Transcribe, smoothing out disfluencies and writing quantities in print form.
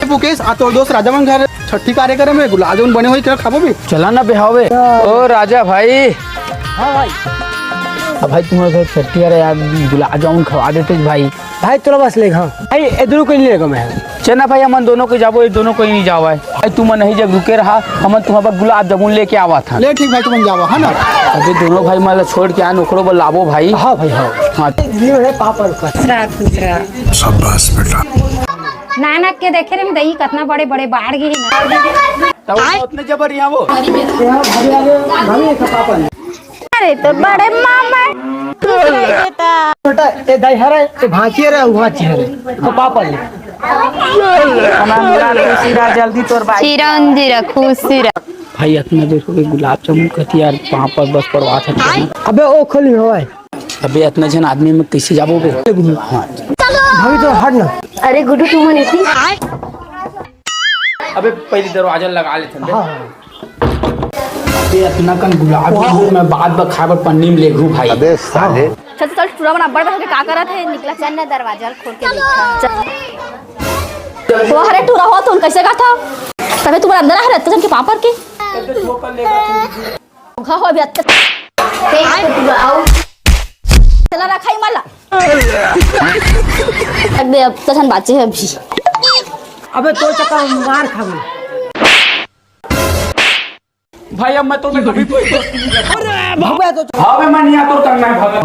पुकेश आ तोर दोस्त राजा मन घर छठी कार्यक्रम में गुलाब जामुन बने हुए खाबो भी चला ना बेहावे। ओ राजा भाई। हाँ भाई। अब भाई तुम्हारे घर छठी है यार, गुलाब जामुन खवा देते भाई। भाई तोरा बस ले हाँ भाई इधर को नहीं लेगा मैं। चना भाई हम दोनों को जाबो, ये दोनों को ही नहीं जावा है भाई। तुम नहीं जब रुके रहा हम तुम्हारा गुलाब जामुन लेके आवा था। ले ठीक भाई तुम जावा है ना। अबे दोनों भाई मतलब छोड़ के आ नौकरों पर लाभो भाई। हाँ भाई हाँ हाँ पापड़ का शाबाश बेटा। नानक के देखे रे दही कितना बड़े बड़े बाढ़ गए तब उतने जबर यहाँ वो अरे तो बड़े मामा छोटा ए दाई हरे ए भांची रे भांची रे तो पापड़ ले जल्दी तोर भाई चिरंजी खुशी रे भाई इतना देर हो गई गुलाब जामुन कहती यार वहाँ पर बस परवा था। अबे ओ खोली हो भाई। अबे इतना जन आदमी में कैसे जाबो बे। हाँ भाभी तो हट ना। अरे गुड्डू तुम नहीं अबे पहले दरवाजा लगा लेते हैं। हाँ अबे इतना कन गुलाब जामुन मैं बाद में खाए पर पन्नी में ले घू भाई। अबे साले चल चल पूरा बना बड़ के का करत है निकला चल ना दरवाजा खोल के देखा तो अरे टूरा हो तो कैसे का था तबे तुम्हारे अंदर आ रहता के पापड़ के घा हो भी अच्छा आओ चला रखा ही माला अबे अब तो धन बाचे है अभी। अबे तो चक्का मार खावे भाई अब मैं तो कभी कोई अरे भाई तो हाँ मैं नहीं आता तो करना है भगत।